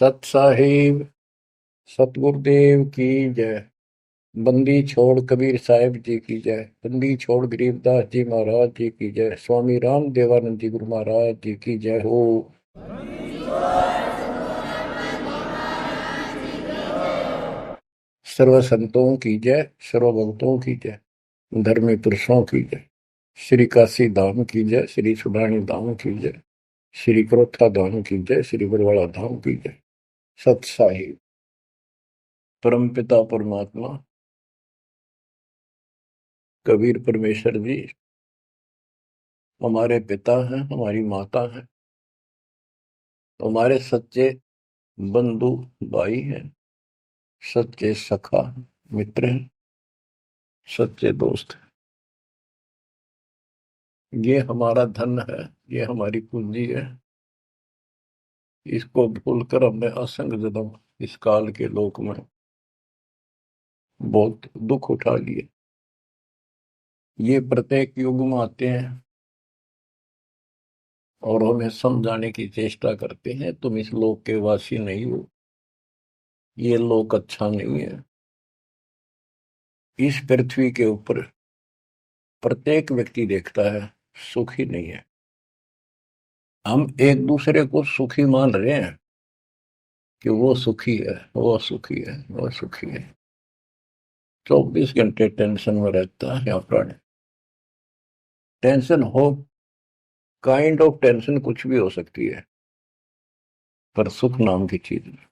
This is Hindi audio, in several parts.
सत साहिब सतगुरुदेव की जय। बंदी छोड़ कबीर साहिब जी की जय। बंदी छोड़ गरीबदास जी महाराज जी की जय। स्वामी राम देवानंद जी गुरु महाराज जी की जय हो। सर्व संतों की जय, सर्व भक्तों की जय, धर्मी पुरुषों की जय। श्री काशी धाम की जय, श्री सुडानी धाम की जय, श्री क्रोथा धाम की जय, श्री बरवाड़ा धाम की जय। सत साहिब परमपिता परमात्मा कबीर परमेश्वर जी हमारे पिता हैं, हमारी माता हैं, हमारे सच्चे बंधु भाई हैं, सच्चे सखा मित्र हैं, सच्चे दोस्त हैं। ये हमारा धन है, ये हमारी पूंजी है। इसको भूलकर हमने असंग जन्म इस काल के लोक में बहुत दुख उठा लिए। ये प्रत्येक युग में आते हैं और हमें समझाने की चेष्टा करते हैं, तुम इस लोक के वासी नहीं हो, ये लोक अच्छा नहीं है। इस पृथ्वी के ऊपर प्रत्येक व्यक्ति देखता है सुखी नहीं है। हम एक दूसरे को सुखी मान रहे हैं कि वो सुखी है, वो सुखी है, वो सुखी है। 24 घंटे टेंशन में रहता है या प्राणी। टेंशन हो, काइंड ऑफ टेंशन कुछ भी हो सकती है, पर सुख नाम की चीज नहीं।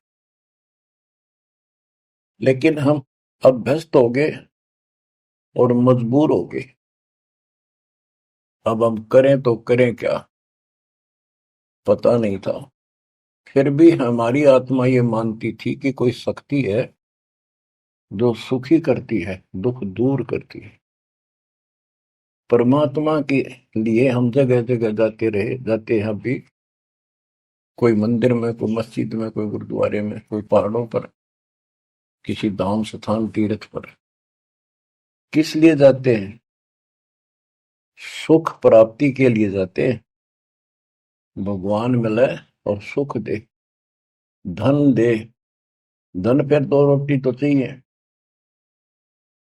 लेकिन हम अभ्यस्त हो गए और मजबूर हो गए। अब हम करें तो करें क्या, पता नहीं था। फिर भी हमारी आत्मा ये मानती थी कि कोई शक्ति है जो सुखी करती है, दुख दूर करती है। परमात्मा के लिए हम जगह जगह जाते रहे, जाते हैं अभी। कोई मंदिर में, कोई मस्जिद में, कोई गुरुद्वारे में, कोई पहाड़ों पर, किसी धाम स्थान तीर्थ पर। किस लिए जाते हैं? सुख प्राप्ति के लिए जाते हैं। भगवान मिले और सुख दे, धन दे। धन पे दो रोटी तो चाहिए,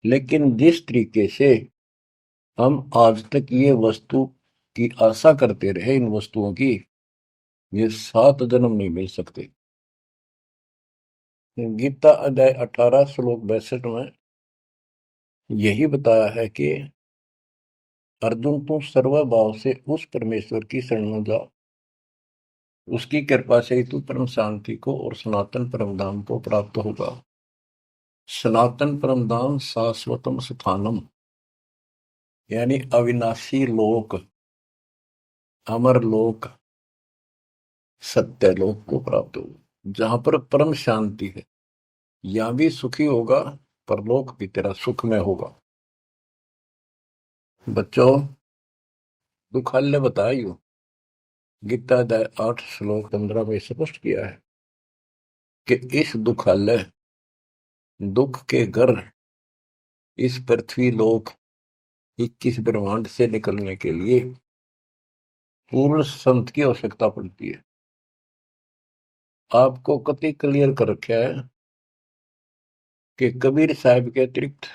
लेकिन जिस तरीके से हम आज तक ये वस्तु की आशा करते रहे, इन वस्तुओं की, ये 7 जन्म नहीं मिल सकते। गीता अध्याय 18 श्लोक 62 में यही बताया है कि अर्जुन तुम सर्वभाव से उस परमेश्वर की शरण में जाओ, उसकी कृपा से ही तू परम शांति को और सनातन परम धाम को प्राप्त होगा। सनातन परम धाम शाश्वतम स्थानम, यानी अविनाशी लोक, अमर लोक, सत्य लोक को प्राप्त होगा, जहां पर परम शांति है। यहां भी सुखी होगा, परलोक भी तेरा सुख में होगा। बच्चों, दुखालय बताइयो, गीता अध्याय 8 श्लोक 15 में स्पष्ट किया है कि इस दुखालय, दुख के घर, इस पृथ्वी लोक 21 ब्रह्मांड से निकलने के लिए पूर्ण संत की आवश्यकता पड़ती है। आपको कति क्लियर कर रखा है कि कबीर साहब के अतिरिक्त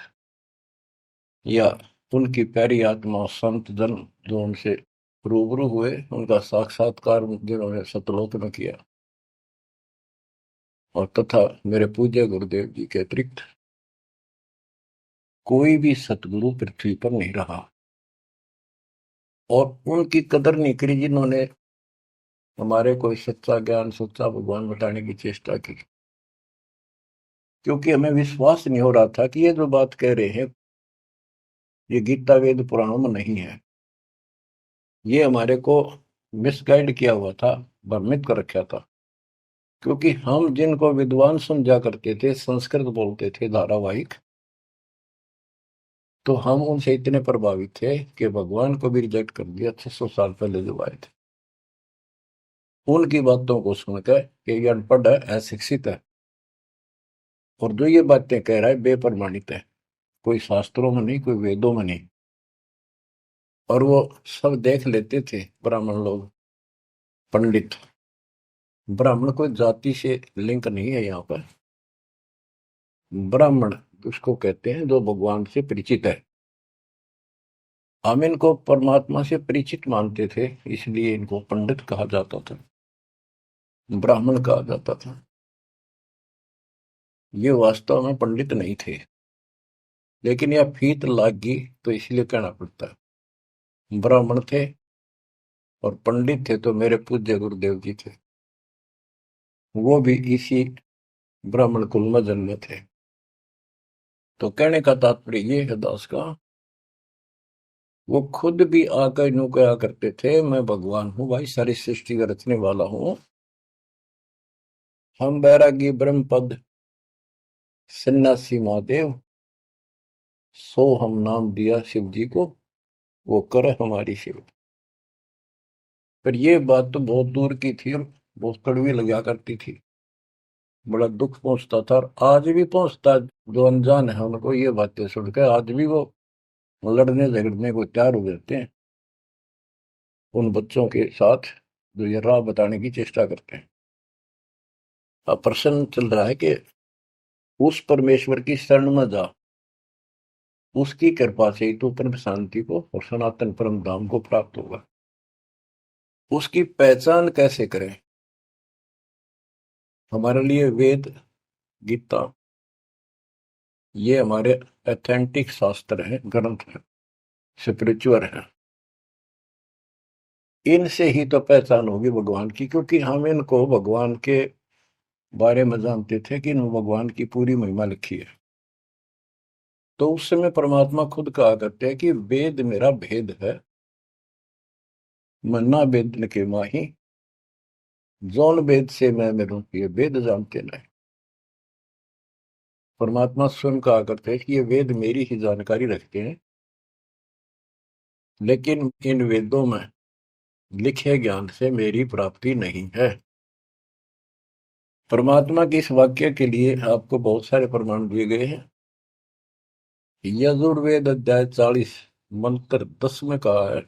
या उनकी प्यारी आत्मा संत जन जो उनसे रूबरू हुए, उनका साक्षात्कार जिन्होंने सतलोक में किया, और तथा मेरे पूज्य गुरुदेव जी के अतिरिक्त कोई भी सतगुरु पृथ्वी पर नहीं रहा। और उनकी कदर नहीं करी जिन्होंने हमारे कोई सच्चा ज्ञान, सच्चा भगवान बताने की चेष्टा की। क्योंकि हमें विश्वास नहीं हो रहा था कि ये जो बात कह रहे हैं ये गीता वेद पुराणों में नहीं है। ये हमारे को मिसगाइड किया हुआ था, भ्रमित कर रखा था। क्योंकि हम जिनको विद्वान समझा करते थे, संस्कृत बोलते थे धारावाहिक, तो हम उनसे इतने प्रभावित थे कि भगवान को भी रिजेक्ट कर दिया 600 साल पहले जो आए थे। उनकी बातों को सुनकर कि ये अनपढ़ है, अशिक्षित है, और जो ये बातें कह रहा है बेप्रमाणित है, कोई शास्त्रों में नहीं, कोई वेदों में नहीं। और वो सब देख लेते थे ब्राह्मण लोग, पंडित, ब्राह्मण कोई जाति से लिंक नहीं है यहाँ पर। ब्राह्मण उसको कहते हैं जो भगवान से परिचित है। हम इनको परमात्मा से परिचित मानते थे, इसलिए इनको पंडित कहा जाता था, ब्राह्मण कहा जाता था। ये वास्तव में पंडित नहीं थे, लेकिन यह फीत लाग गई तो इसलिए कहना पड़ता है। ब्राह्मण थे और पंडित थे तो मेरे पूज्य गुरुदेव जी थे, वो भी इसी ब्राह्मण कुल में जन्मे थे। तो कहने का तात्पर्य ये है दास का, वो खुद भी आकर यूं कहा करते थे, मैं भगवान हूं भाई, सारी सृष्टि का रचने वाला हूं। हम बैरागी ब्रह्मपद सन्यासी महादेव, सो हम नाम दिया शिव जी को, वो करे हमारी सेवा। पर ये बात तो बहुत दूर की थी और बहुत कड़वी लगा करती थी, बड़ा दुख पहुंचता था और आज भी पहुंचता है। जो अनजान है उनको ये बातें सुनकर आज भी वो लड़ने झगड़ने को तैयार हो जाते हैं उन बच्चों के साथ जो ये राह बताने की चेष्टा करते हैं। अब प्रश्न चल रहा है कि उस परमेश्वर की शरण में जा, उसकी कृपा से ही तो परम शांति को और सनातन परम धाम को प्राप्त होगा। उसकी पहचान कैसे करें? हमारे लिए वेद, गीता, ये हमारे ऑथेंटिक शास्त्र हैं, ग्रंथ हैं, स्पिरिचुअल हैं। इनसे ही तो पहचान होगी भगवान की, क्योंकि हम इनको भगवान के बारे में जानते थे कि इन्होंने भगवान की पूरी महिमा लिखी है। तो उस समय परमात्मा खुद कहा करते हैं कि वेद मेरा भेद है, मन्ना वेद के माही, जौन वेद से मैं मेरू ये वेद जानते नहीं। परमात्मा स्वयं कहा करते हैं कि ये वेद मेरी ही जानकारी रखते हैं, लेकिन इन वेदों में लिखे ज्ञान से मेरी प्राप्ति नहीं है। परमात्मा के इस वाक्य के लिए आपको बहुत सारे प्रमाण दिए गए हैं। यजुर्वेद अध्याय 40 मंत्र 10 में कहा है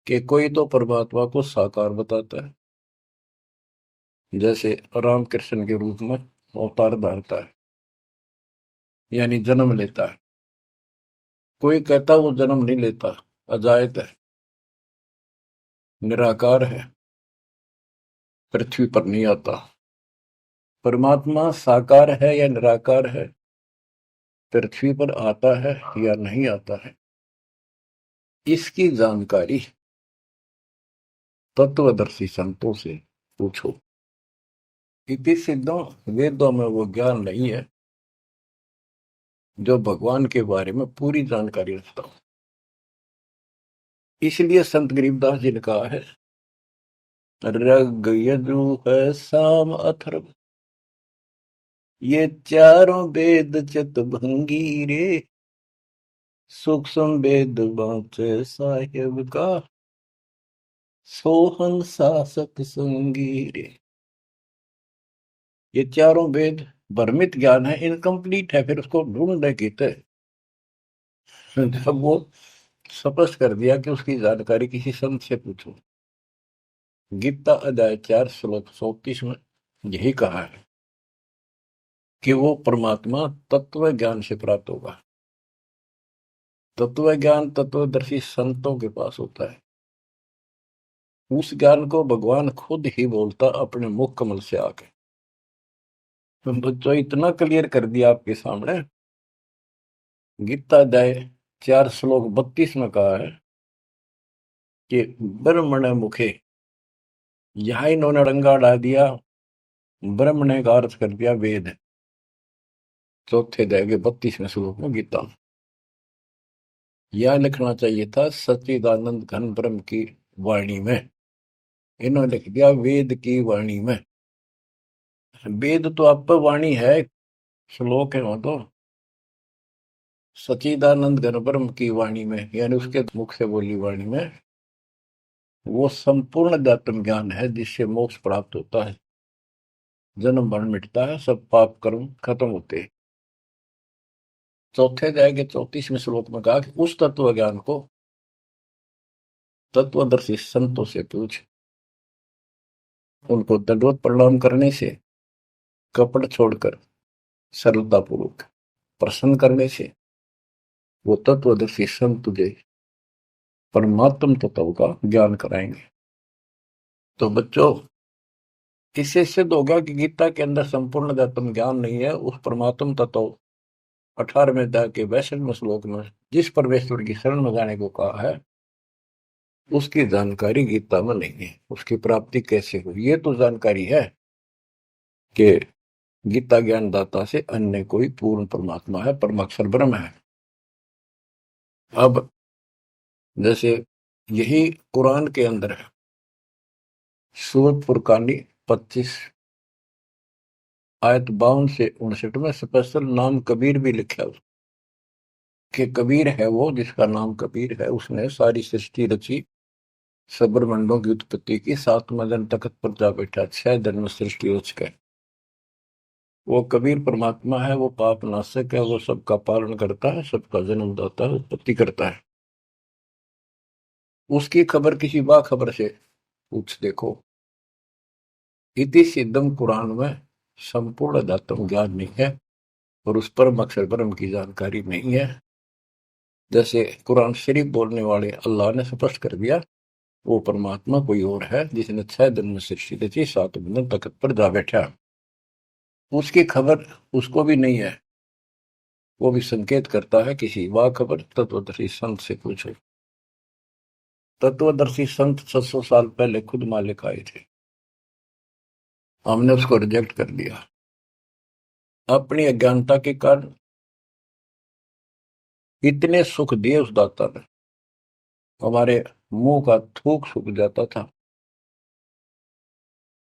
कि कोई तो परमात्मा को साकार बताता है, जैसे राम कृष्ण के रूप में अवतार धारता है, यानी जन्म लेता है। कोई कहता वो जन्म नहीं लेता, अजायत है, निराकार है, पृथ्वी पर नहीं आता। परमात्मा साकार है या निराकार है, पृथ्वी पर आता है या नहीं आता है, इसकी जानकारी तत्वदर्शी संतों से पूछो। इति सिद्धों, वेदों में वो ज्ञान नहीं है जो भगवान के बारे में पूरी जानकारी रखता हो। इसलिए संत गरीबदास जी ने कहा है, ऋग यजु है साम अथर्व, ये चारों वेद चतुर्भंगी रे, सूक्ष्म वेद बाँचे साहेब का, सोहन सासक संगी रे। ये चारों वेद भ्रमित ज्ञान है, इनकम्प्लीट है, फिर उसको ढूंढने की थे। जब वो स्पष्ट कर दिया कि उसकी जानकारी किसी संत से पूछो। गीता अध्याय 4 श्लोक 34 में यही कहा है कि वो परमात्मा तत्व ज्ञान से प्राप्त होगा। तत्व ज्ञान तत्वदर्शी संतों के पास होता है। उस ज्ञान को भगवान खुद ही बोलता अपने मुख कमल से आके। तो बच्चों इतना क्लियर कर दिया आपके सामने। गीता अध्याय 4 श्लोक 32 में कहा है कि ब्रह्मण मुखे, यहां इन्होंने रंगा डाल दिया, ब्रह्म ने का अर्थ कर दिया वेद। चौथे अध्याय के 32वें श्लोक में गीता। यह लिखना चाहिए था सच्चिदानंद घन ब्रह्म की वाणी में, इन्होंने लिख दिया वेद की वाणी में। वेद तो आप पर वाणी है, श्लोक है वो तो। सच्चिदानंद घन ब्रह्म की वाणी में, यानी उसके मुख से बोली वाणी में, वो संपूर्ण अध्यात्म ज्ञान है जिससे मोक्ष प्राप्त होता है, जन्म मरण मिटता है, सब पाप कर्म खत्म होते हैं। चौथे अध्याय के 34वें श्लोक में कहा कि उस तत्व ज्ञान को तत्वदर्शी संतों से पूछ। उनको दंडवत प्रणाम करने से, कपट छोड़कर सरलतापूर्वक प्रसन्न करने से वो तत्वदर्शी संत तुझे परमात्म तत्व का ज्ञान कराएंगे। तो बच्चों, इससे सिद्ध होगा कि गीता के अंदर संपूर्ण आत्म ज्ञान नहीं है। उस परमात्म तत्व 18वें अध्याय के 62वें श्लोक में जिस परमेश्वर की शरण में जाने को कहा है, उसकी जानकारी गीता में नहीं है। उसकी प्राप्ति कैसे हुई, ये तो जानकारी है कि गीता ज्ञानदाता से अन्य कोई पूर्ण परमात्मा है, परमाक्षर ब्रह्म है। अब जैसे यही कुरान के अंदर है, सूरत फुरकानी 25 आयत 52 से 59 में स्पेशल नाम कबीर भी लिखा है कि कबीर है वो जिसका नाम कबीर है, उसने सारी सृष्टि रची, सब्रमंडों की उत्पत्ति की, 7वां दिन तख्त पर जा बैठा, 6 दिन में सृष्टि रच गए। वो कबीर परमात्मा है, वो पाप नाशक है, वो सबका पालन करता है, सबका जन्म दाता है, उत्पत्ति करता है। उसकी खबर किसी बाखबर से पूछ देखो। इति सिद्धम कुरान में संपूर्ण अध्यात्म ज्ञान नहीं है और उस परम अक्षर ब्रह्म की जानकारी नहीं है। जैसे कुरान शरीफ बोलने वाले अल्लाह ने स्पष्ट कर दिया, वो परमात्मा कोई और है जिसने 6 दिन में सृष्टि रची, 7वें दिन तख्त पर जा बैठा। उसकी खबर उसको भी नहीं है। वो भी संकेत करता है किसी बाखबर तत्वदर्शी संत से पूछो। तत्वदर्शी संत 700 साल पहले खुद मालिक आए थे, हमने उसको रिजेक्ट कर दिया अपनी अज्ञानता के कारण। इतने सुख दिए उस दाता ने, हमारे मुंह का थूक सूख जाता था।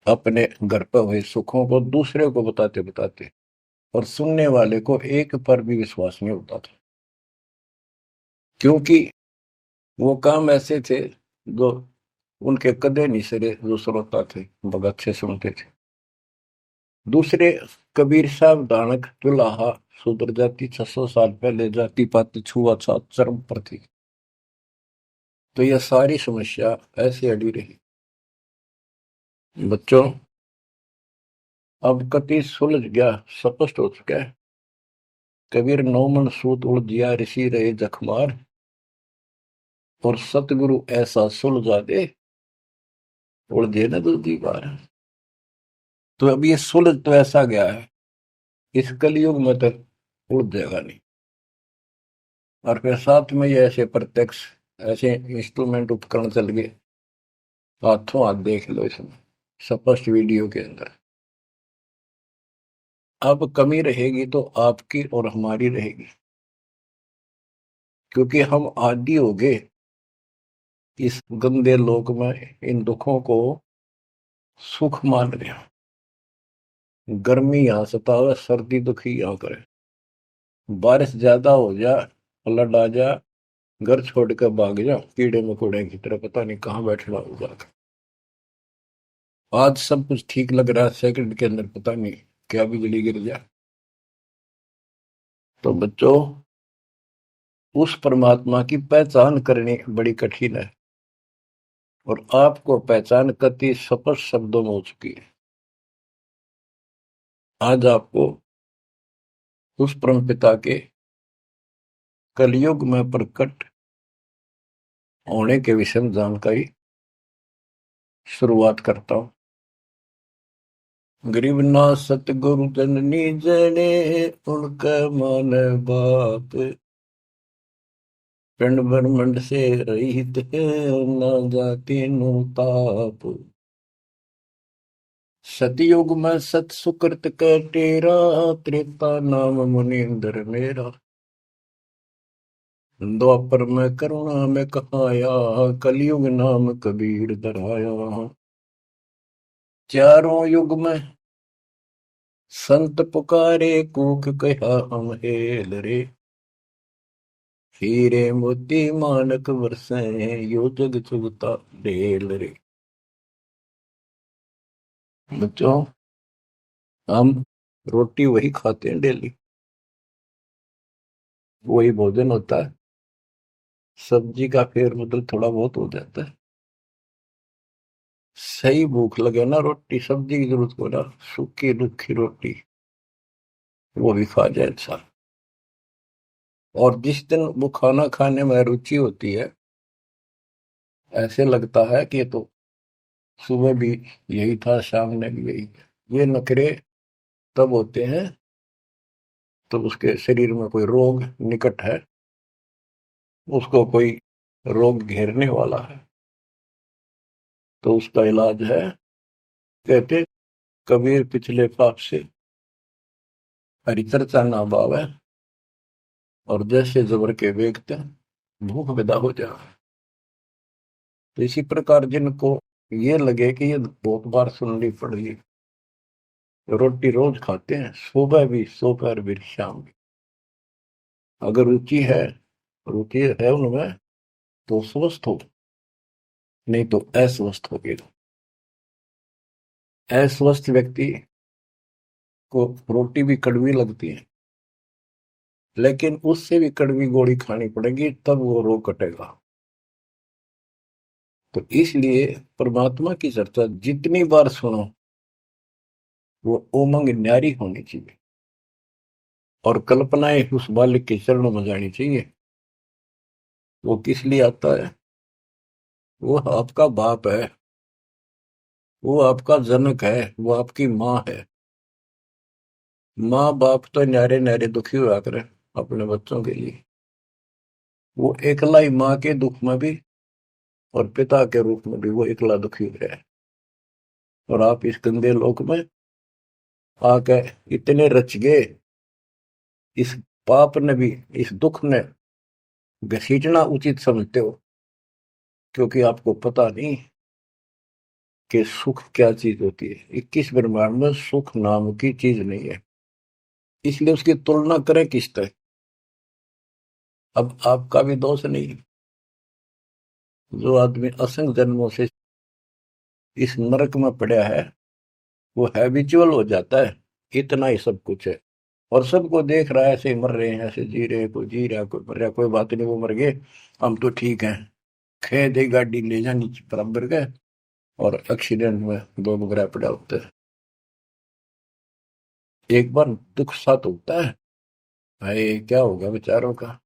अपने घर पर हुए सुखों को दूसरे को बताते बताते, और सुनने वाले को एक पर भी विश्वास नहीं होता था, क्योंकि वो काम ऐसे थे जो उनके कदे नहीं सरे। जो श्रोता थे बहुत अच्छे सुनते थे। दूसरे कबीर साहब दानक तुलाहा शूद्र जाति 600 साल पहले जाति पाति छुआछूत चरम पर थी। तो यह सारी समस्या ऐसे अड़ी रही। बच्चों, अब कति सुलझ गया, स्पष्ट हो चुका है। कबीर 9 मन सूत उलझिया ऋषि रहे जखमार, और सतगुरु ऐसा सुलझा दे उलझे न दूसरी बार। तो अब ये सुलझ तो ऐसा गया है, इस कलयुग में तो उलझ जाएगा नहीं। और फिर साथ में ये ऐसे प्रत्यक्ष ऐसे इंस्ट्रूमेंट उपकरण चल गए, हाथों हाथ देख लो इसमें स्पष्ट वीडियो के अंदर। अब कमी रहेगी तो आपकी और हमारी रहेगी, क्योंकि हम आदी हो गए इस गंदे लोक में इन दुखों को सुख मान रहे हैं। गर्मी यहाँ सतावे, सर्दी दुखी यहाँ करे, बारिश ज्यादा हो जा, फ्लड आ जा, घर छोड़ कर भाग जा, कीड़े मकोड़े की तरह पता नहीं कहाँ बैठना होगा। आज सब कुछ ठीक लग रहा है, सेकंड के अंदर पता नहीं क्या बिजली गिर जाए। तो बच्चों, उस परमात्मा की पहचान करनी बड़ी कठिन है, और आपको पहचान कति स्पष्ट शब्दों में हो चुकी है। आज आपको उस परम पिता के कलयुग में प्रकट होने के विषय में जानकारी शुरुआत करता हूं। गरीब ना सतगुरु जननी जने, उनका मान बाप, पिंड ब्रह्मंड से रहित है, ना जाति नु ताप। सतयुग में सत सुकृत का तेरा, त्रेता नाम मुनींद्र मेरा। द्वापर में करुणा में कहाया, कलयुग नाम कबीर धराया। चारों युग में संत पुकारे, कूक कहा हम हेल रे। हीरे मोती मानक बरसे, यो जग चुगता ढेल रे। बच्चों, हम रोटी वही खाते हैं डेली, वही भोजन होता है, सब्जी का फेर बदल थोड़ा बहुत हो जाता है। सही भूख लगे ना, रोटी सब्जी की जरूरत को ना, सूखी रुखी रोटी वो भी खा जाए इंसान। और जिस दिन वो खाना खाने में रुचि होती है, ऐसे लगता है कि ये तो सुबह भी यही था, शाम ने भी यही है। ये नखरे तब होते हैं तब उसके शरीर में कोई रोग निकट है, उसको कोई रोग घेरने वाला है, तो उसका इलाज है। कहते कबीर पिछले पाप से हरि चर्चा ना बावे, और जैसे जबर के वेगते भूख विदा हो जाए। तो इसी प्रकार जिनको ये लगे कि ये बहुत बार सुननी पड़ रही, रोटी रोज खाते हैं, सुबह भी दोपहर भी शाम भी, अगर रुचि है उनमें, तो स्वस्थ हो, नहीं तो अस्वस्थ हो गए। अस्वस्थ व्यक्ति को रोटी भी कड़वी लगती है, लेकिन उससे भी कड़वी गोली खानी पड़ेगी, तब वो रोग कटेगा। तो इसलिए परमात्मा की चर्चा जितनी बार सुनो, वो उमंग न्यारी होनी चाहिए, और कल्पनाएं उस बालक के चरणों में जानी चाहिए। वो किस लिए आता है? वो आपका बाप है, वो आपका जनक है, वो आपकी माँ है। माँ बाप तो न्यारे न्यारे दुखी हुआ करे अपने बच्चों के लिए। वो एकला ही माँ के दुख में भी और पिता के रूप में भी वो एकला दुखी हो रहा है। और आप इस गंदे लोक में आके इतने रच गए, इस पाप ने भी, इस दुख ने घसीटना उचित समझते हो, क्योंकि आपको पता नहीं कि सुख क्या चीज होती है। 21 ब्रह्मांड में सुख नाम की चीज नहीं है, इसलिए उसकी तुलना करें किससे? अब आपका भी दोष नहीं। जो आदमी असंख्य जन्मों से इस नरक में पड़ा है, वो हैबिचुअल हो जाता है, इतना ही सब कुछ है। और सबको देख रहा है, ऐसे मर रहे हैं, ऐसे जी रहे हैं, कोई जी रहा, कोई मर रहा, कोई बात नहीं, वो मर गए, हम तो ठीक हैं। खे दे गाड़ी ले जानी बराबर गए, और एक्सीडेंट में दो बगैर पड़ा होता है। एक बार दुख साथ होता है, भाई क्या होगा बेचारों का,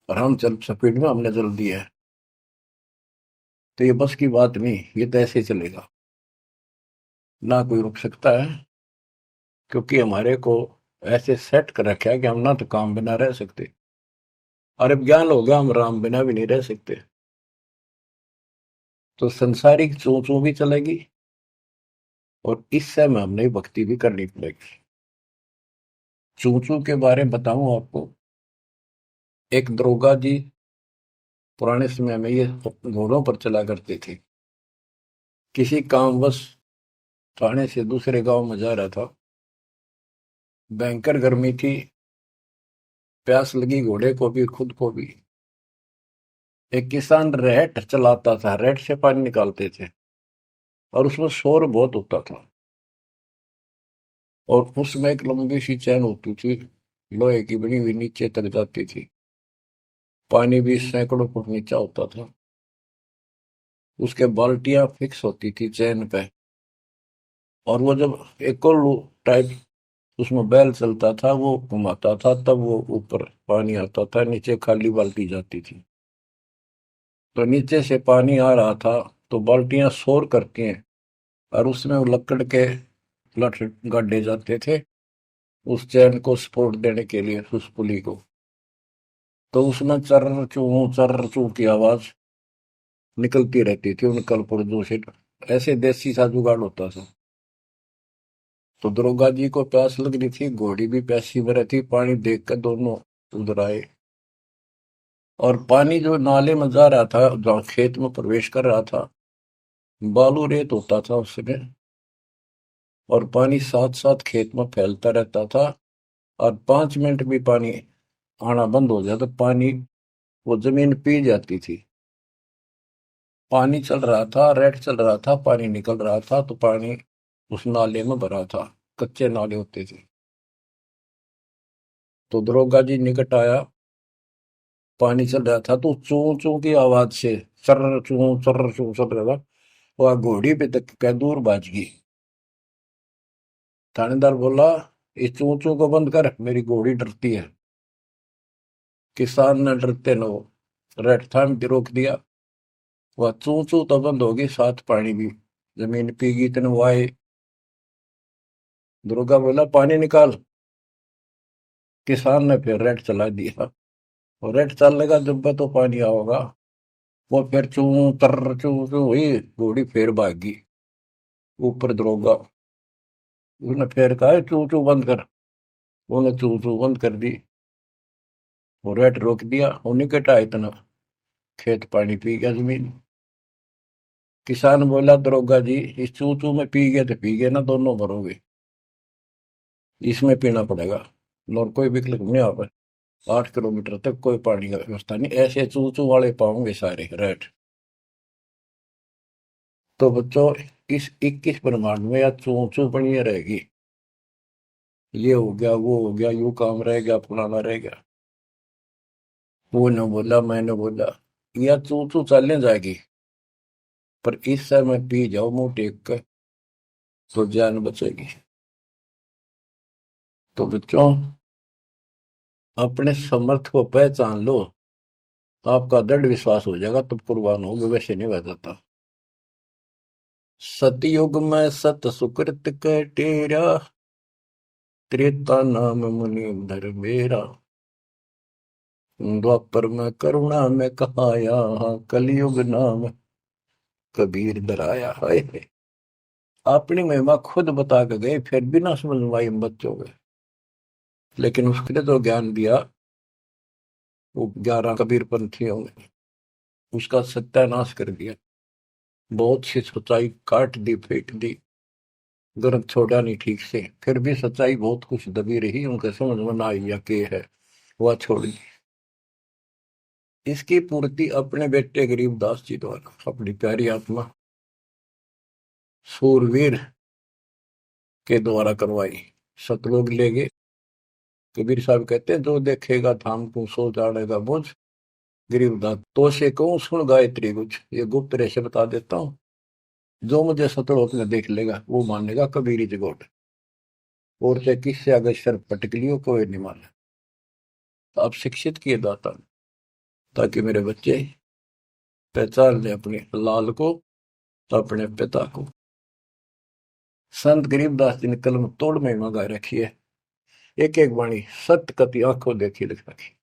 और हम चल स्पीड में हमने जल दिया है। तो ये बस की बात नहीं, ये तो ऐसे चलेगा, ना कोई रुक सकता है, क्योंकि हमारे को ऐसे सेट कर रखा है कि हम ना तो काम बिना रह सकते, और अब ज्ञान हो गया हम राम बिना भी नहीं रह सकते। तो संसारिक चू चू भी चलेगी, और इस समय हमने भक्ति भी करनी पड़ेगी। चू चू के बारे में बताऊं आपको, एक दरोगा जी पुराने समय में ये घोड़ों पर चला करते थे। किसी कामवश थाने से दूसरे गांव में जा रहा था, भयंकर गर्मी थी, प्यास लगी घोड़े को भी खुद को भी। एक किसान रेहट चलाता था, रेहट से पानी निकालते थे, और उसमें शोर बहुत होता था, और उसमें एक लंबी सी चैन होती थी, लोहे की बनी हुई, नीचे तक जाती थी। पानी भी सैकड़ों फुट नीचा होता था। उसके बाल्टियां फिक्स होती थी चैन पे, और वो जब एक और टाइप उसमें बैल चलता था, वो घुमाता था, तब वो ऊपर पानी आता था, नीचे खाली बाल्टी जाती थी। तो नीचे से पानी आ रहा था, तो बाल्टियां शोर करती हैं, और उसमें वो लकड़ के लठ गाड़े जाते थे उस चैन को सपोर्ट देने के लिए, उस पुली को। तो उसमें चर्र चू की आवाज निकलती रहती थी उन कलपुर्जों से। ऐसे देसी सा जुगाड़ होता था। तो दरोगा जी को प्यास लग रही थी, घोड़ी भी प्यासी में रहती, पानी देख कर दोनों उधर आए। और पानी जो नाले में जा रहा था, जहाँ खेत में प्रवेश कर रहा था, बालू रेत होता था उसमें, और पानी साथ साथ खेत में फैलता रहता था। और 5 मिनट भी पानी आना बंद हो जाता, पानी वो जमीन पी जाती थी। पानी चल रहा था, रेड चल रहा था, पानी निकल रहा था, तो पानी उस नाले में भरा था, कच्चे नाले होते थे। तो दरोगा जी निकट आया, पानी चल रहा था, तो चू चू की आवाज से चर चू चर चू चल रहा था। वह घोड़ी पे तक कै दूर बाज गई। थानेदार बोला, इस चू चू को बंद कर, मेरी घोड़ी डरती है। किसान ने डरते न रेड थाम के रोक दिया। वह चू चू तो बंद होगी, साथ पानी भी। जमीन पीगी तेन वाए। दुर्गा बोला, पानी निकाल। किसान ने फिर रेड चला दिया, और रेड चलने का जब तो पानी आओगा। वो फिर चू चू चू हुई, घोड़ी फिर भागी। ऊपर दरोगा, उसने फिर कहा, चू चू बंद कर। उन्हें चू चू बंद कर दी, और रेड रोक दिया। उन्हीं के ढाई इतना खेत पानी पी गया जमीन। किसान बोला, दरोगा जी, इस चू चू में पी गए तो पी गए ना, दोनों मरोगे। इसमें पीना पड़ेगा, और कोई विकल्प नहीं आ पाए। 8 किलोमीटर तक कोई पानी का व्यवस्था नहीं, ऐसे चू चू वाले पाओगे सारे रेट। तो बच्चों, इस 21 ब्रह्मांड में या चू चू बनी रहेगी। ये हो गया, वो हो गया, यू काम रह गया, फलाना रह गया। वो न बोला, मैंने बोला, या चू चू चलने जाएगी। पर इस समय पी जाओ मुंह टेक कर, तो जान बचेगी। तो बच्चों, अपने समर्थ को पहचान लो, आपका दृढ़ विश्वास हो जाएगा, तब कुर्बान होगे, वैसे नहीं बह जाता। सतयुग में सत सुकृत के टेरा, त्रेता नाम मुनि धर मेरा। द्वापर में करुणा में कहाया, कलयुग नाम कबीर धराया है। अपनी महिमा खुद बता के गए, फिर भी ना समझ में आई बच्चों के। लेकिन उसने तो ज्ञान दिया, वो 11 कबीर पंथियों ने उसका सत्यानाश कर दिया। बहुत सी सच्चाई काट दी, फेंक दी, ग्रंथ छोड़ा नहीं ठीक से। फिर भी सच्चाई बहुत कुछ दबी रही, उनके समझ में ना आई या के है, वह छोड़ी। इसकी पूर्ति अपने बेटे गरीबदास जी द्वारा, अपनी प्यारी आत्मा सूरवीर के द्वारा करवाई। सतलोक ले गए। कबीर साहब कहते हैं, जो देखेगा धाम को सो जानेगा बुझ। गरीबदास, तो से कहूं सुन गायत्री कुछ, ये गुप्त रहस्य बता देता हूं। जो मुझे सतलोक में देख लेगा, वो मानेगा कबीरी जगोट। और चाहे किससे अगर शर पटक लियो, कोई नहीं माने। तो आप शिक्षित किए दाता, ताकि मेरे बच्चे पहचान ले अपने लाल को, तो अपने पिता को। संत गरीबदास जी ने कलम तोड़ में मंगा रखी है। एक एक वाणी सत्य कति आंखों देखी लिख रखी।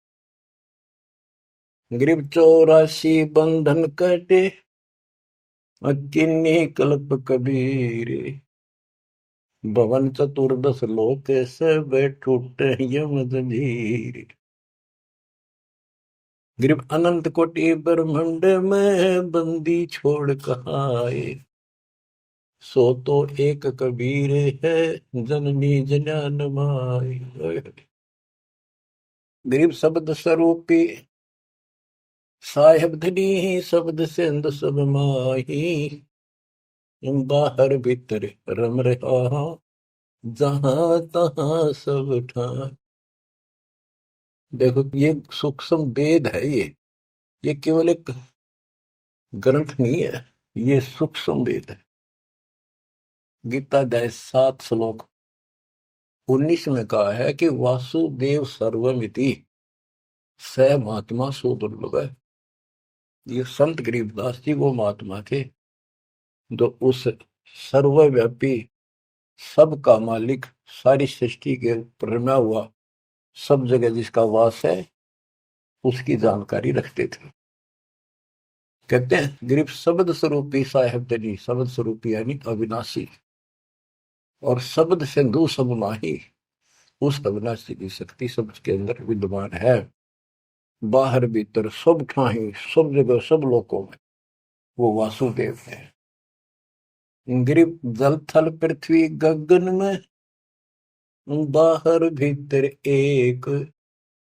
गरीब 84 बंधन कटे, किन्नी कल्प कबीर। भवन चतुर्दश लोक सब टूटे यम जंजीर। गरीब अनंत कोटि ब्रह्मांड में बंदी छोड़ कहाए। सो तो एक कबीर है, जननी जनान माई। गरीब शब्द स्वरूपी साहेब धनी, शब्द सिंध सब माही। बाहर भीतर रम रहा, जहां तहां सब ठाई। देखो, ये सूक्ष्म वेद है। ये केवल एक ग्रंथ नहीं है, ये सूक्ष्म वेद है। गीता अध्याय 7 श्लोक 19 में कहा है कि वासुदेव सर्वमिति, स महात्मा सो दुर्लभ है। ये संत गरीबदास जी वो महात्मा थे, जो उस सर्वव्यापी, सबका मालिक, सारी सृष्टि के ऊपर रमा हुआ, सब जगह जिसका वास है, उसकी जानकारी रखते थे। कहते हैं, गरीब शब्द स्वरूपी साहेब तनी, शब्द स्वरूपी यानी अविनाशी, और शब्द सिंधु सब माही। उस अविनाशी की शक्ति शब्द के अंदर विद्यमान है। बाहर भीतर सब ठाही, सब जगह, सब लोकों में वो वासुदेव है। गरीब जल थल पृथ्वी गगन में, बाहर भीतर एक,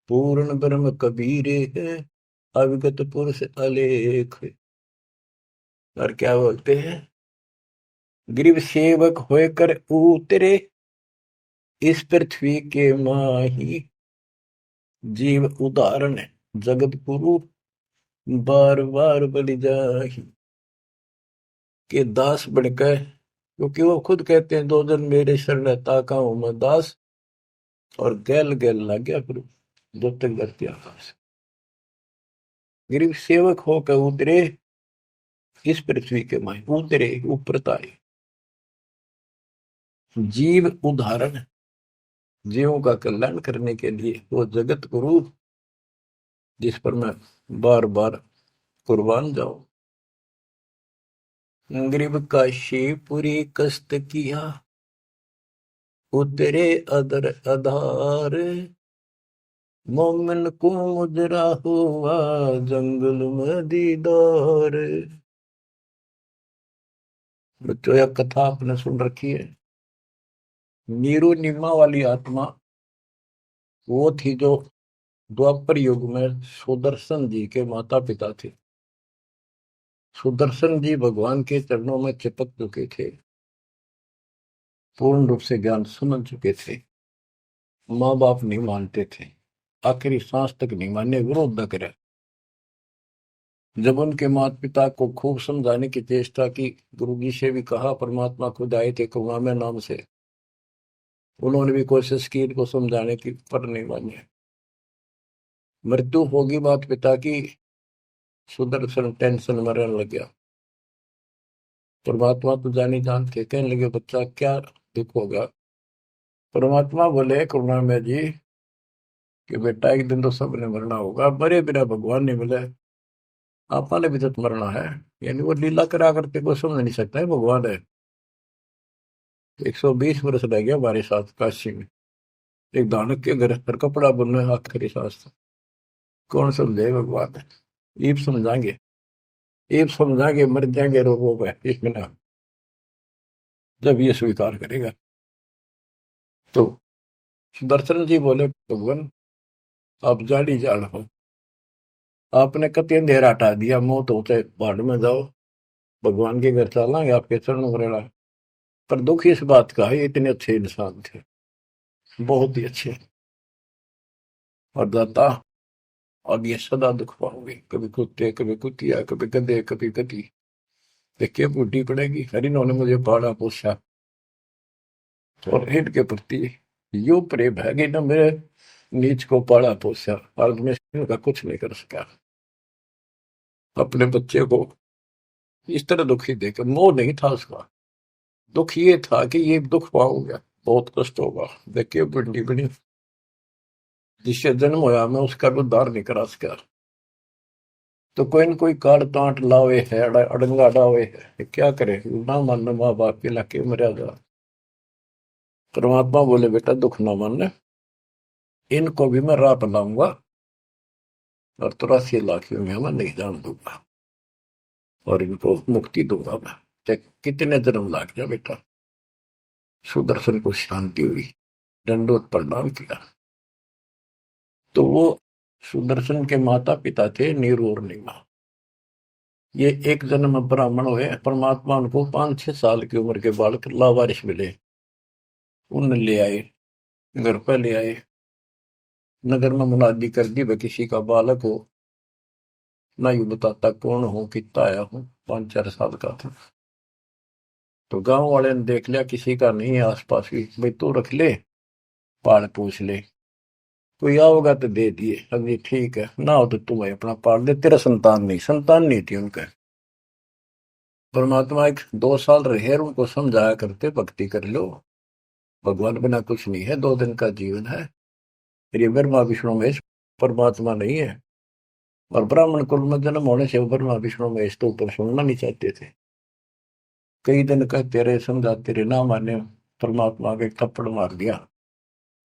पूर्ण ब्रह्म कबीर है, अविगत पुरुष अलेख। और क्या बोलते हैं, गरीब सेवक होकर उतरे, इस पृथ्वी के माही। जीव उदाहरण जगत गुरु, बार बार बलि जाही। कि दास बनकर, क्योंकि वो खुद कहते हैं दो जन मेरे शरण ताका हूं मैं दास, और गैल गैल लग गया फिर जब तक धरती आकाश। गरीब सेवक होकर उतरे इस पृथ्वी के माए, उतरे ऊपर तारे। जीव उदाहरण, जीवों का कल्याण करने के लिए वो जगत गुरु जिस पर मैं बार बार कुर्बान जाऊं। गरीब काशी पूरी कष्ट किया, उतरे अदर आधार, मोमिन को मुजरा हुआ जंगल में दीदार। बच्चों यह कथा आपने सुन रखी है। नीरू निमा वाली आत्मा वो थी जो द्वापर युग में सुदर्शन जी के माता पिता थे। सुदर्शन जी भगवान के चरणों में चिपक चुके थे, पूर्ण रूप से ज्ञान समझ चुके थे। माँ बाप नहीं मानते थे, आखिरी सांस तक नहीं माने, विरोध न करे। जब उनके माता पिता को खूब समझाने की चेष्टा की, गुरु जी से भी कहा, परमात्मा खुद आए थे करुणामय नाम से, उन्होंने भी कोशिश की इनको समझाने की, पर नहीं माने। मृत्यु होगी माता पिता की, सुदर्शन टेंशन में रहने लग गया। परमात्मा तो जानी जान थे, कहने लगे बच्चा क्या दुख होगा। परमात्मा बोले करुणामय जी कि बेटा एक दिन तो सबने मरना होगा, मरे बिना भगवान नहीं मिले, आपने भी तो मरना है। यानी वो लीला करा करके कोई समझ नहीं सकता है भगवान है। 120 वर्ष रह गया हमारे साथ काशी में, एक दानक के घर पर कपड़ा बुनना है आखिरी सांस तक। कौन समझे भगवान है। ईब समझाएंगे, ईब समझाएंगे, मर जाएंगे रोगों पे इसमें ना, जब ये स्वीकार करेगा। तो सुदर्शन जी बोले भगवान आप जाड़ी जाड़ हो, आपने कति अंधेरा हटा दिया, मौत होते पहाड़ में जाओ, भगवान के घर चलांगे आपके चरणों में रहना। पर दुख इस बात का है, इतने अच्छे इंसान थे, बहुत ही अच्छे, और दाता अब ये सदा दुख पाओगे, कभी कुत्ते कभी कुतिया कभी गधे कभी गधी, देखिए बूढ़ी पड़ेगी। हरि ने मुझे पाला पोसा, और हिट के प्रति यो प्रेम है कि न मेरे नीच को पाला पोसा, आज मैं इनका कुछ नहीं कर सका। अपने बच्चे को इस तरह दुखी देकर, मोह नहीं था उसका, दुख ये था कि ये दुख पाऊंगा, बहुत कष्ट होगा। देखिए बूढ़ी बनी, जिससे जन्म होया मैं उसका भी उद्धार नहीं करा सका। तो कोई न कोई काट तांट लावे है, अड़ंगा डावे है, क्या करे, ना मान माँ बाप के लाके मर्यादा। परमात्मा बोले बेटा दुख ना मानना, इनको भी मैं राह लाऊंगा, और 83 लाख में मैं नहीं जान दूंगा, और इनको मुक्ति दूंगा मैं, चाहे कितने जन्म लाग जाए बेटा। सुदर्शन को शांति हुई, दंडोत प्रणाम किया। तो वो सुदर्शन के माता पिता थे नीरू और नीमा। ये एक जन्म ब्राह्मण हुए, परमात्मा उनको 5-6 साल की उम्र के बालक लावारिश मिले, उन ले आए, घर पर ले आए, नगर में मुनादी कर दी, वह किसी का बालक हो, ना यू बताता कौन हो, कितना आया हूं, 5-4 साल का था। तो गांव वाले ने देख लिया किसी का नहीं है आसपास भी, भाई तू रख ले, पाल पूछ ले, कोई आओगा तो दे दिए। अभी ठीक है, ना हो तो तुम अपना पाल दे, तेरा संतान नहीं, संतान नहीं थी उनका। परमात्मा एक 2 साल रहे, उनको समझाया करते भक्ति कर लो, भगवान बिना कुछ नहीं है, 2 दिन का जीवन है। फिर ये ब्रह्मा विष्णु महेश परमात्मा नहीं है, और ब्राह्मण कुल में जन्म होने से वो ब्रह्मा विष्णु महेश तो ऊपर सुनना नहीं चाहते थे। कई दिन कहते रहे, समझाते रहे, ना माने, परमात्मा के थप्पड़ मार दिया,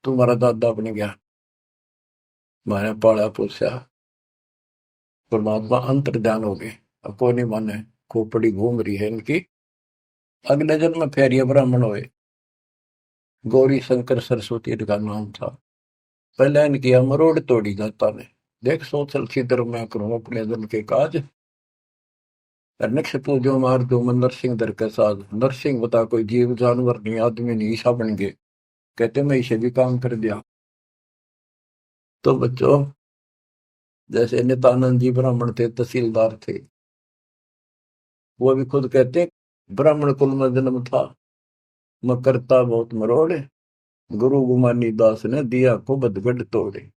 तुम्हारा दादा बन गया, मैंने पाला पोसा। परमात्मा अंतर ध्यान हो गए, अब कोई नहीं माने, खोपड़ी घूम रही है इनकी। अगले जन्म में फिर ये ब्राह्मण हुए, गौरी शंकर सरस्वती इनका नाम था। पहले इनकी मरोड़ तोड़ी जाता ने, देख सोचल छिद्र मैं करूं अपने जन के काज, नक्ष पूजो मार दो मन नरसिंह दर के साथ। नरसिंह बता कोई जीव जानवर नहीं, आदमी नहीं, ईसा बन गए, कहते मैं इसे भी काम कर दिया। तो बच्चों जैसे नित्यानंद जी ब्राह्मण थे, तहसीलदार थे, वो भी खुद कहते ब्राह्मण कुल में जन्म था, मैं करता बहुत मरोड़े, गुरु गुमानी दास ने दिया को बदगढ़ तोड़े।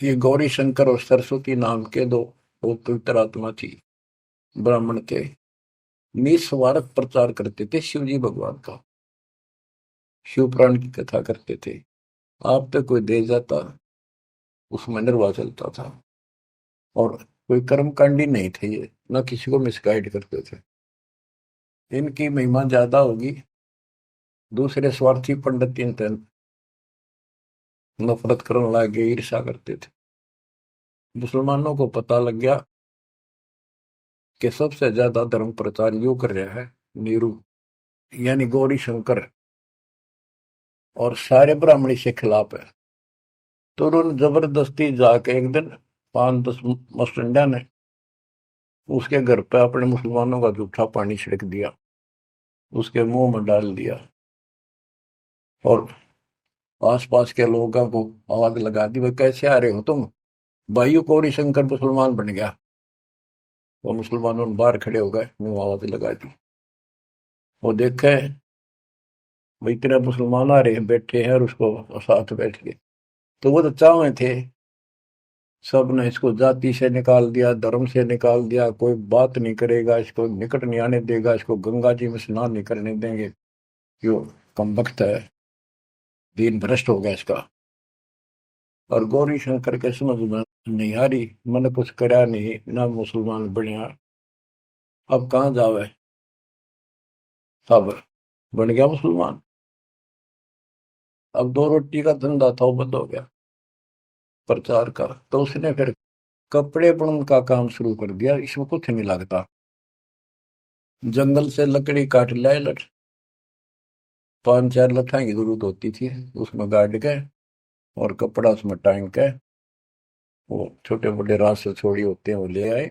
ये गौरी शंकर और सरस्वती नाम के दो पवित्र आत्मा थी ब्राह्मण के, निस्वार्थ प्रचार करते थे शिव जी भगवान का, शिव पुराण की कथा करते थे। आप तक कोई दे जाता, उसमें निर्वाह चलता था, और कोई कर्मकांडी नहीं थे ये, न किसी को मिसगाइड करते थे। इनकी महिमा ज्यादा होगी, दूसरे स्वार्थी पंडित इनसे नफरत करने लगे, ईर्षा करते थे। मुसलमानों को पता लग गया कि सबसे ज्यादा धर्म प्रचार यू कर रहा है नीरू, यानी गौरी शंकर, और सारे ब्राह्मणी से खिलाफ है। तो उन्होंने जबरदस्ती जाके एक दिन 5-10 मस्टंडा ने उसके घर पे अपने मुसलमानों का जूठा पानी छिड़क दिया, उसके मुंह में डाल दिया, और आसपास के लोगों को आवाज लगा दी, भाई कैसे आ रहे हो तुम, भाइयों गौरी शंकर मुसलमान बन गया। वो मुसलमानों ने बाहर खड़े हो गए, मुंह आवाज लगा दी। वो देखे भाई तेरा मुसलमान आ रहे हैं, बैठे हैं, और उसको साथ बैठ के, तो वो तो चाहे थे, सब ने इसको जाति से निकाल दिया, धर्म से निकाल दिया, कोई बात नहीं करेगा, इसको निकट नहीं आने देगा, इसको गंगा जी में स्नान नहीं करने देंगे, क्यों कम वक्त है, दीन भ्रष्ट हो गया इसका। और गौरी शंकर के समझ में नहीं आ रही, मैंने कुछ करा नहीं ना, मुसलमान बनया, अब कहाँ जावे, अब बन गया मुसलमान। अब 2 रोटी का धंधा था वो बंद हो गया प्रचार का, तो उसने फिर कपड़े बुनने का काम शुरू कर दिया। इसमें कुछ नहीं लगता, जंगल से लकड़ी काट लाए, 5-4 लठाई की जरूरत होती थी, उसमें गाड़ के और कपड़ा उसमें टांग के, वो छोटे मोटे रास्ते छोड़ी होते हैं वो ले आए,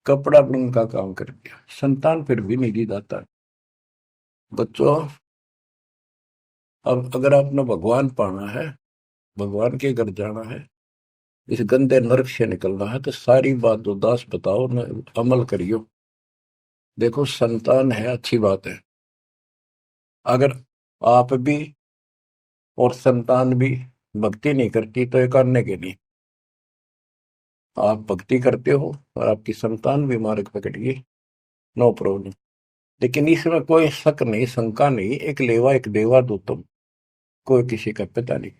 कपड़ा बुनने का काम कर दिया। संतान फिर भी नहीं दी जाता। बच्चों, अब अगर आपने भगवान पाना है, भगवान के घर जाना है, इस गंदे नरक से निकलना है, तो सारी बात जो दास बताओ न, अमल करियो। देखो संतान है अच्छी बात है, अगर आप भी और संतान भी भक्ति नहीं करती तो ये करने के नहीं। आप भक्ति करते हो और आपकी संतान भी मार्ग पकड़ गई, नो प्रॉब्लम। लेकिन इसमें कोई शक नहीं, शंका नहीं, एक लेवा एक देवा दो तुम, कोई किसी का पिता नहीं।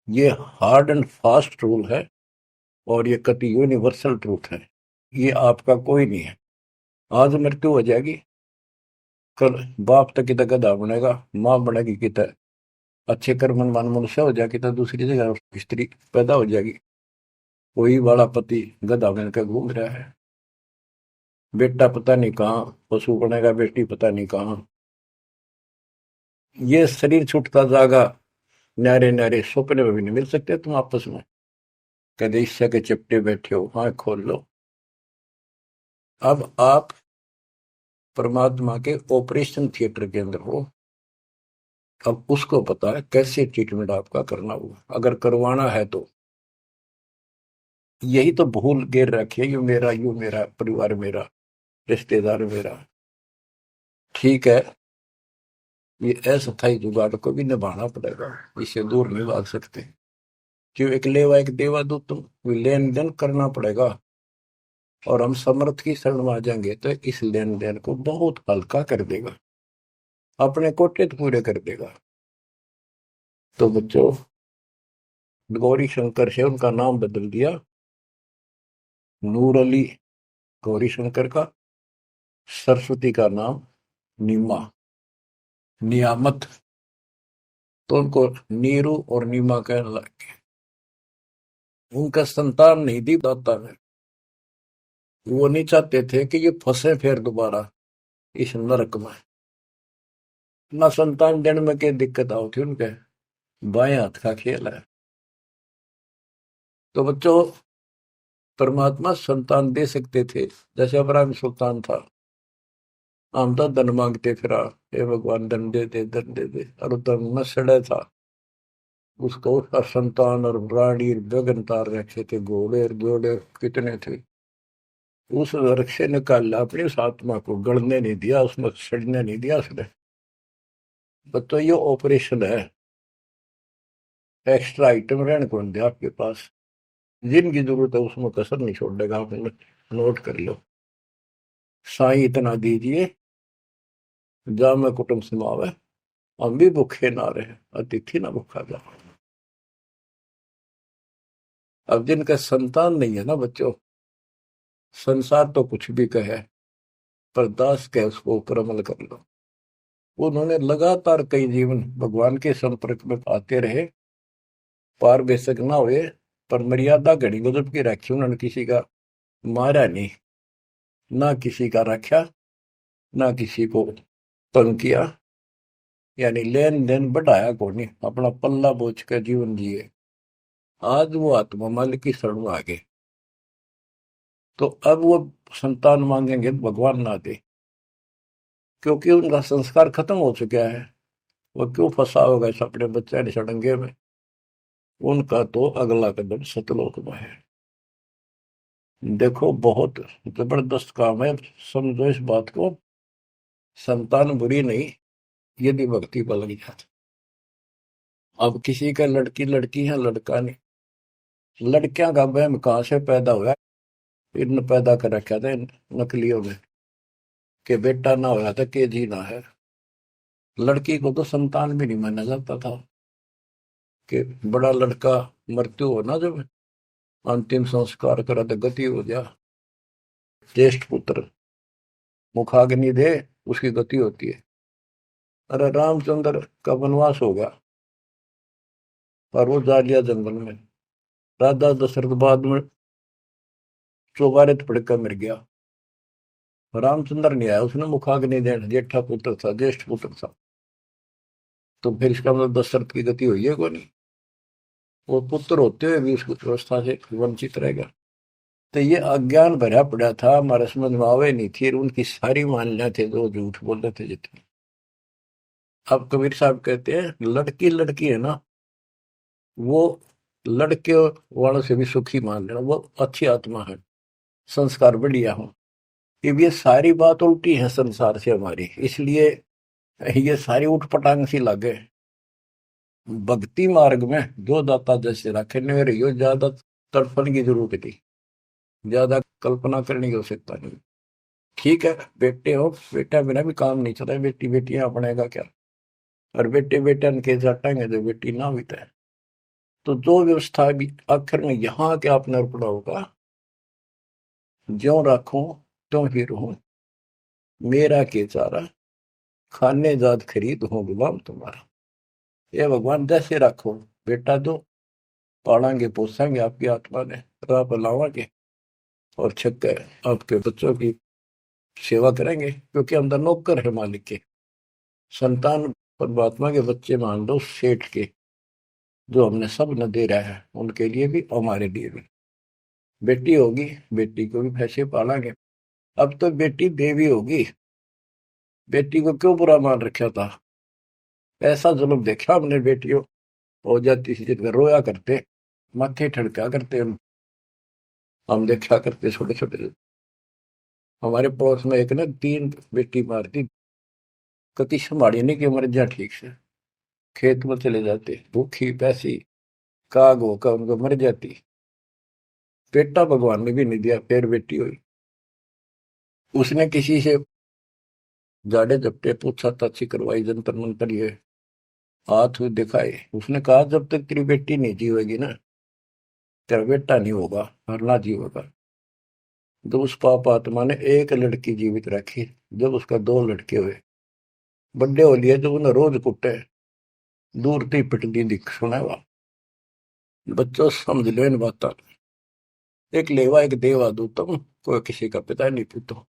ये हार्ड एंड फास्ट रूल है, और ये कति यूनिवर्सल ट्रूथ है। ये आपका कोई नहीं है। आज मृत्यु हो जाएगी, कल बाप तक कितना गधा बनेगा, माँ बनेगी कितना अच्छे कर्म मान मनुष्य हो जाएगी, तो दूसरी जगह स्त्री पैदा हो जाएगी, कोई वाला पति गधा बनकर घूम रहा है, बेटा पता नहीं कहाँ पशु बनेगा, बेटी पता नहीं कहाँ। ये शरीर छूटता जागा, न्यारे न्यारे सपने में भी नहीं मिल सकते तुम आपस में, कदे ईर्ष्या के चिपटे बैठे हो, हाँ खोल लो। अब आप परमात्मा के ऑपरेशन थिएटर के अंदर हो, अब उसको पता है कैसे ट्रीटमेंट आपका करना होगा, अगर करवाना है तो। यही तो भूल गिर रखी है, यू मेरा परिवार मेरा, रिश्तेदार मेरा। ठीक है, ये अस्थायी जुगाड़ को भी निभाना पड़ेगा, इससे दूर नहीं भाग सकते। क्यों, एक लेवा एक देवा दो तुम, लेन देन करना पड़ेगा, और हम समर्थ की शरण में आ जाएंगे तो इस लेन देन को बहुत हल्का कर देगा, अपने कोटे तो पूरे कर देगा। तो बच्चों, गौरी शंकर से उनका नाम बदल दिया, नूर अली गौरी शंकर का, सरस्वती का नाम नीमा, नियामत, तो उनको नीरू और नीमा कहने लगे। उनका संतान नहीं दी दाता ने, वो नहीं चाहते थे कि ये फंसे फिर दोबारा इस नरक में। ना संतान देने में क्या दिक्कत आओ थी उनके, बाएं हाथ का खेल है। तो बच्चों, परमात्मा संतान दे सकते थे, जैसे अब्राहम सुल्तान था, हम तो धन मांगते फिरा, हे भगवान धन दे दे धन दे दे, और धन में सड़े था, उसको उसका संतान और रानी गगन तार रखे थे, घोड़े घोड़े कितने थे। उस नरक से निकाल अपनी उस आत्मा को, गड़ने नहीं दिया, उसमें सड़ने नहीं दिया उसने। तो ये ऑपरेशन है। एक्स्ट्रा आइटम रहने कौन दिया आपके पास? जिनकी जरूरत है उसमें कसर नहीं छोड़ेगा, आप नोट कर लो। साईं इतना दीजिए, जा मैं कुटुंब समावे, हम भी भूखे ना रहे, अतिथि ना भूखा जा। अब जिनका संतान नहीं है ना बच्चों, संसार तो कुछ भी कहे, पर दास कहे उसको ऊपर अमल कर लो। उन्होंने लगातार कई जीवन भगवान के संपर्क में आते रहे, पार बेशक ना हुए, पर मर्यादा घड़ी गजब की रखी उन्होंने। किसी का मारा नहीं, ना किसी का रखा, ना किसी को तंग किया, यानी लेन देन बढ़ाया को नहीं, अपना पल्ला बोझ कर जीवन जिए। आज वो आत्मा मालिक की शरण में आ गए, तो अब वो संतान मांगेंगे तो भगवान ना दे, क्योंकि उनका संस्कार खत्म हो चुका है। वो क्यों फंसा होगा इस अपने बच्चे सड़ंगे में? उनका तो अगला कदम सतलोक में है। देखो बहुत जबरदस्त काम है, समझो इस बात को। संतान बुरी नहीं, यदि भक्ति पर लग जाती। अब किसी का लड़की लड़की है, लड़का नहीं। लड़कियां का वहम कहाँ से पैदा हुआ? इन पैदा कर रखा था इन नकलियों में, कि बेटा ना होया था के जी ना है। लड़की को तो संतान भी नहीं माना जाता था, कि बड़ा लड़का मृत्यु हो ना, जब अंतिम संस्कार करा तो गति हो जा, ज्येष्ठ पुत्र मुखाग्नि दे, उसकी गति होती है। अरे रामचंद्र का वनवास हो गया और वो जा लिया जंगल में। राजा दशरथ बाद में चौबारे पड़कर मर गया। रामचंद्र नहीं आया, उसने मुखाग्नि देना, जेठा पुत्र था, ज्येष्ठ पुत्र था। तो फिर इसका मतलब दशरथ की गति हुई है को नहीं? वो पुत्र होते हुए भी उसकी व्यवस्था से वंचित रहेगा। तो ये अज्ञान भरा पड़ा था, हमारे समझ में आवे नहीं थी, उनकी सारी मान्यता थे जो झूठ बोलते थे जितने। अब कबीर साहब कहते हैं लड़की लड़की है ना, वो लड़के वालों से भी सुखी मान लेना, वो अच्छी आत्मा है, संस्कार बढ़िया हो। ये सारी बात उल्टी है संसार से हमारी, इसलिए ये सारी उठपटांग सी लगे। भक्ति मार्ग में जो दाता जैसे रखे ने रही हो, ज्यादा तड़पण की जरूरत नहीं, ज्यादा कल्पना करने की आवश्यकता नहीं। ठीक है, बेटे हो, बेटा बिना भी काम नहीं चला, बेटी बेटियां अपनेगा क्या? और बेटे बेटे के जाटेंगे जो बेटी ना बीते। तो जो व्यवस्था भी आखिर में यहाँ के आपने अर्पणा होगा, ज्यों रखूं त्यों ही रहूं, मेरा के चारा, खाने जात खरीद हो गुलाम तुम्हारा। ये भगवान जैसे रखो, बेटा दो, पालेंगे पोसेंगे आपकी आत्मा ने, राह पर लावांगे, और छक्के आपके बच्चों की सेवा करेंगे, क्योंकि अंदर नौकर है मालिक के। संतान परमात्मा के बच्चे मान लो, सेठ के, जो हमने सब न दे रहा है, उनके लिए भी हमारे लिए भी। बेटी होगी, बेटी को भी पैसे पालेंगे। अब तो बेटी देवी होगी, बेटी को क्यों बुरा मान रखा था? ऐसा जुल्म देखा हमने, बेटियों हो जाती थी जिनका रोया करते, माथे ठड़का करते हम देखा करते छोटे छोटे। हमारे पड़ोस में एक ने 3 बेटी मार दी, कति संभाली नहीं कि मर जा ठीक से, खेत में चले जाते भूखी पैसी, काग होकर उनको मर जाती। बेटा भगवान ने भी नहीं दिया, फिर बेटी हुई। उसने किसी से जाड़े झपटे पूछा ताछी करवाई, जंतर मंतर ये हाथ हुए दिखाए, उसने कहा जब तक तेरी बेटी नहीं जीवेगी ना, तेरा बेटा नहीं होगा और ना जीवेगा। तो उस पाप आत्मा ने एक लड़की जीवित रखी, जब उसका 2 लड़के हुए, बड्डे हो लिए, जब उन्हें रोज कुटे, दूर थी पिटती दिख सुनेवा। बच्चों समझ लो इन बात। एक लेवा एक देवा दूतम, कोई किसी का पिता नहीं पूतो।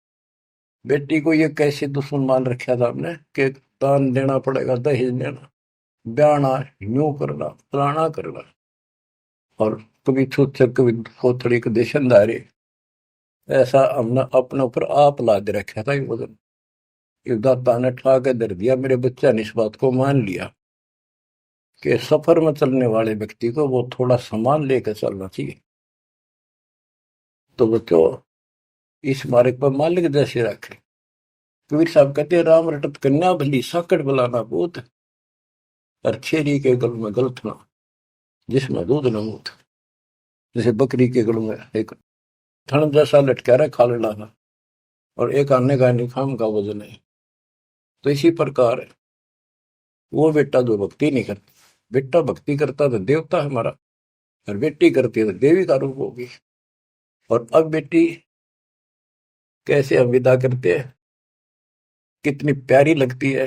बेटी को ये कैसे दुश्मन मान रखा था हमने, कि दान देना पड़ेगा, दहेज देना, ब्याना, यूं करना, फलाना करना, और कभी छूत कभी थोड़ी को देशनदारी। ऐसा हमने अपने ऊपर आप लाद रखा था। ये वजन एक दाता ने ठा के दर दिया, मेरे बच्चा ने इस बात को मान लिया कि सफर में चलने वाले व्यक्ति को वो थोड़ा सामान लेकर चलना चाहिए। तो बच्चों, इस मार्ग पर मालिक जैसे रखे। कबीर साहब कहते हैं, राम रटत कन्या भली, साकट बुलाना पूत, और छेरी के गल में गलत ना, जिसमें दूध न मूत। जैसे बकरी के गल में एक थन जैसा लटका रहा खाल डाला, और एक आने का निखाम का वजन है। तो इसी प्रकार वो बेटा जो भक्ति नहीं करता, बेटा भक्ति करता तो देवता है हमारा, और बेटी करती है तो देवी का रूप होगी। और अब बेटी कैसे हम विदा करते हैं, कितनी प्यारी लगती है,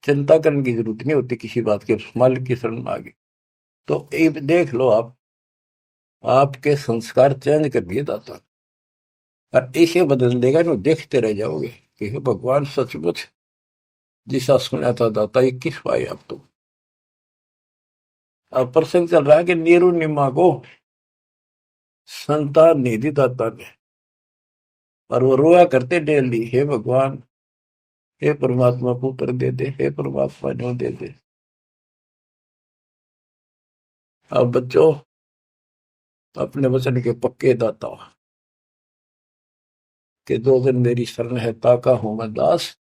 चिंता करने की जरूरत नहीं होती किसी बात की, मालिक की शरण में आ गई तो एक देख लो आप, आपके संस्कार चेंज कर दिए दाता, और ऐसे बदल देगा ना, देखते रह जाओगे कि हे भगवान सचमुच जिसा सुना था दाता, 21 पाए अब तो। अब प्रसंग चल रहा है कि नीरू निम्मा को संतान नहीं दी दाता ने, और वो रोया करते डेली, हे भगवान, हे परमात्मा पुत्र दे दे, हे परमात्मा जो दे दे। अब बच्चों, अपने वचन के पक्के दाता, कि 2 दिन मेरी शरण है, ताका हूं मैं दास,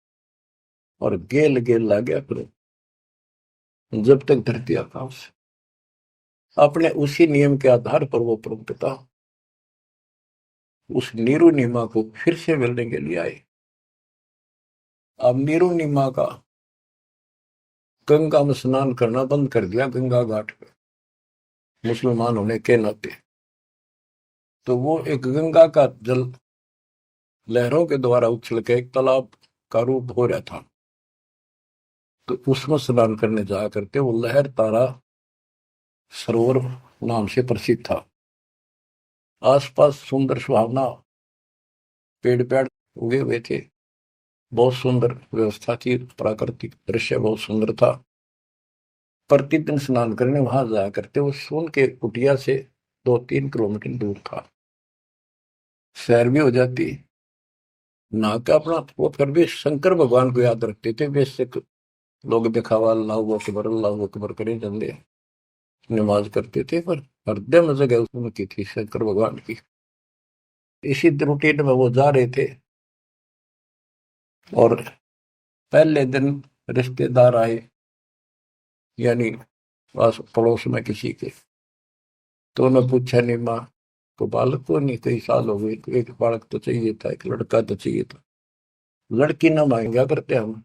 और गेल गेल ला गया करो जब तक धरती आकाश। अपने उसी नियम के आधार पर वो परम पिता उस नीरू नीमा को फिर से मिलने के लिए आए। अब नीरू नीमा का गंगा में स्नान करना बंद कर दिया, गंगा घाट पे, मुसलमान होने के नाते। तो वो एक गंगा का जल लहरों के द्वारा उछल के एक तालाब का रूप हो रहा था, तो उसमें स्नान करने जाया करते। वो लहर तारा सरोवर नाम से प्रसिद्ध था। आसपास सुंदर सुहावना पेड़ पेड़ उगे हुए थे, बहुत सुंदर व्यवस्था थी, प्राकृतिक दृश्य बहुत सुंदर था। प्रतिदिन स्नान करने वहां जाया करते। वो सोन के कुटिया से 2-3 किलोमीटर दूर था। सैर भी हो जाती, नहा के अपना वो फिर भी शंकर भगवान को याद रखते थे। बेशक लोग दिखावा अल्लाह अकबर करे जंदे नमाज करते थे, पर हृदय में जगह उनकी थी शंकर भगवान की। इसी रूटीन में वो जा रहे थे, और पहले दिन रिश्तेदार आए, यानी पास पड़ोस में किसी के। तो उन्होंने पूछा, नहीं माँ को बालक को नहीं, कई साल हो गए, एक बालक तो चाहिए था, एक लड़का तो चाहिए था। लड़की ना मांगा करते हम,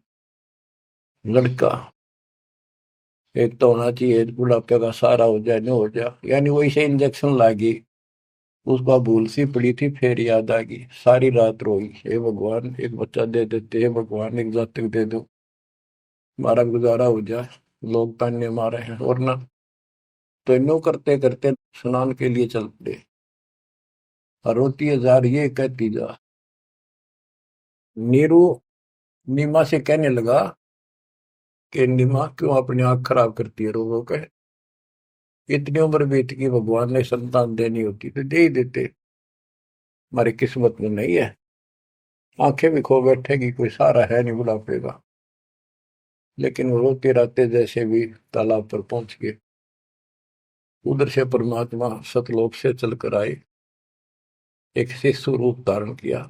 लड़का एक तो होना चाहिए, बुढ़ापे का सहारा हो जाए, न हो जाए। यानी वही से इंजेक्शन लागी, उसका भूल सी पड़ी थी, फिर याद आ गई, सारी रात रोई, हे भगवान एक बच्चा दे देते, हे भगवान एक जातक दे दो, हमारा गुजारा हो जाए, लोग ताने मारे हैं। और ना तो इनो करते करते स्नान के लिए चल पड़े। और रोती है जा रही है, कहती जा। नीरू नीमा से कहने लगा कि नीमा क्यों अपनी आंख खराब करती है रो रो के, इतनी उम्र बीत की, भगवान ने संतान देनी होती तो दे ही देते, हमारी किस्मत में नहीं है। आंखें भी खो बैठेगी, कोई सहारा है नहीं बुढ़ापे का। लेकिन वो रोते रहते, जैसे भी तालाब पर पहुंच गए। उधर से परमात्मा सतलोक से चलकर आए, एक शिशु रूप धारण किया।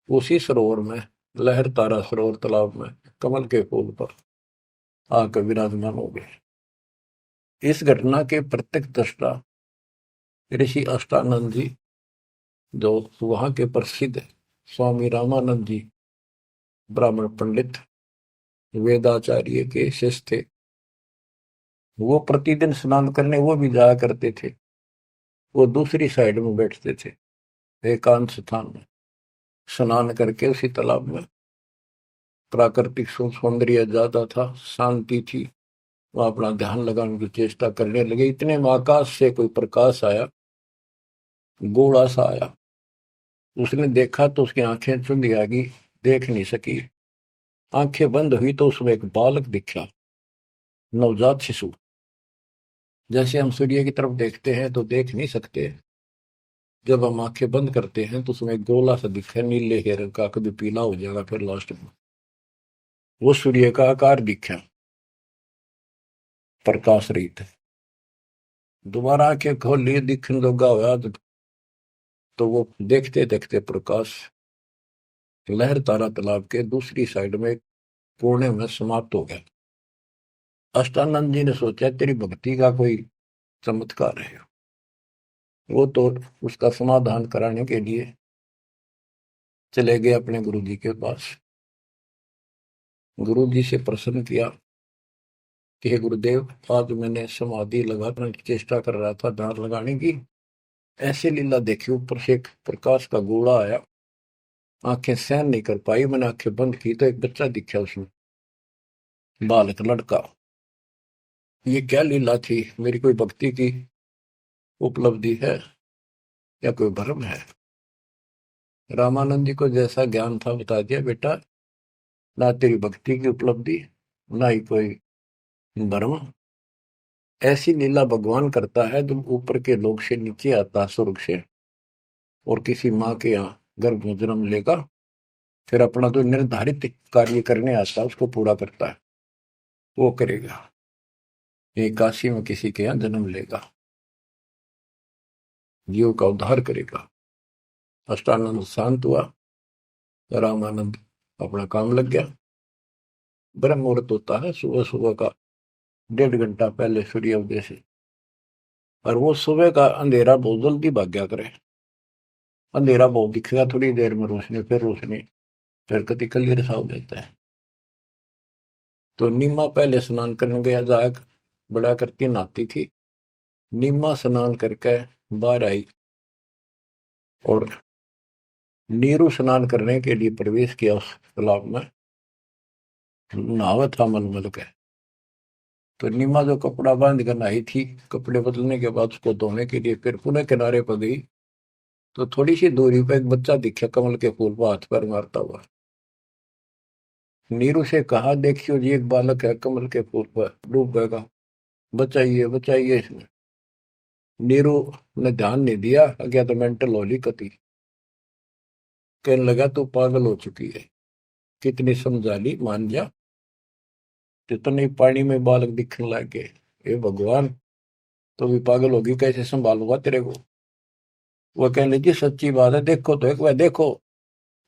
उसी सरोवर में, लहर तारा सरोवर तालाब में, कमल के फूल पर आकर विराजमान हो गए। इस घटना के प्रत्यक्ष दृष्टा ऋषि अष्टानंद जी, जो वहां के प्रसिद्ध स्वामी रामानंद जी, ब्राह्मण पंडित वेदाचार्य के शिष्य थे, वो प्रतिदिन स्नान करने वो भी जाया करते थे। वो दूसरी साइड में बैठते थे, एकांत स्थान में, स्नान करके उसी तालाब में। प्राकृतिक सौंदर्य ज्यादा था, शांति थी, वो अपना ध्यान लगाने की चेष्टा करने लगे। इतने में आकाश से कोई प्रकाश आया, गोला सा आया। उसने देखा तो उसकी आंखें चुंधी आ गई, देख नहीं सकी। आंखें बंद हुई तो उसमें एक बालक दिखा, नवजात शिशु। जैसे हम सूर्य की तरफ देखते हैं तो देख नहीं सकते, जब हम आंखें बंद करते हैं तो उसमें एक गोला सा दिखा, नीले के रंग का, कभी पीला हो जाएगा फिर लास्ट में। वो सूर्य का आकार दिखा, प्रकाश रहित। दोबारा आंखें खोल लिए, दिखने लगा हुआ तो वो देखते देखते प्रकाश लहर तारा तालाब के दूसरी साइड में कोने में समाप्त हो गया। अष्टानंद जी ने सोचा तेरी भक्ति का कोई चमत्कार है। वो तो उसका समाधान कराने के लिए चले गए अपने गुरु जी के पास। गुरु जी से प्रश्न किया कि हे गुरुदेव, आज मैंने समाधि लगाने की चेष्टा कर रहा था, ध्यान लगाने की, ऐसे लीला देखी, ऊपर से एक प्रकाश का गोला आया, आंखें सहन नहीं कर पाई, मैंने आंखें बंद की तो एक बच्चा दिखा उसमें, बालक लड़का। ये क्या लीला थी? मेरी कोई भक्ति की उपलब्धि है या कोई भ्रम है? रामानंद जी को जैसा ज्ञान था बता दिया, बेटा ना तेरी भक्ति की उपलब्धि, ना ही कोई भ्रम। ऐसी लीला भगवान करता है जब ऊपर के लोक से नीचे आता, स्वर्ग से, और किसी माँ के यहाँ गर्भ में जन्म लेगा, फिर अपना जो निर्धारित कार्य करने आता है उसको पूरा करता है, वो करेगा। ये काशी में किसी के यहाँ जन्म लेगा, जीव का उद्धार करेगा। अष्टानंद शांत हुआ, रामानंद अपना काम लग गया। ब्रह्म मुहूर्त होता है सुबह सुबह का, 1.5 घंटा पहले सूर्योदय से, और वो सुबह का अंधेरा बहुत जल्दी भाग गया करे। अंधेरा बहुत दिखेगा, थोड़ी देर में रोशनी, फिर रोशनी, फिर कति क्लियर सा हो जाता है। तो नीमा पहले स्नान करने गया, जाग बड़ा करके नहाती थी। नीमा स्नान करके बाहर आई और नीरू स्नान करने के लिए प्रवेश किया उस तालाब में। नहावा था मलमल के। तो नीमा जो कपड़ा बांध कर नहाई थी, कपड़े बदलने के बाद उसको धोने के लिए फिर पुनः किनारे पर गई, तो थोड़ी सी दूरी पर एक बच्चा दिखा कमल के फूल पर हाथ पैर मारता हुआ। नीरू से कहा, देखियो जी एक बालक है कमल के फूल पर डूब गएगा, बचाइए बचाइए इसमें। नीरू ने ध्यान नहीं दिया, गया तो मेंटल होली कती, कहने लगा तू पागल हो चुकी है, कितनी समझा ली, मान जा। इतने पानी में बालक दिखने लग गए, हे भगवान, तो भी पागल होगी, कैसे संभालूंगा तेरे को? वो कहने लगी सच्ची बात है, देखो तो एक बार देखो।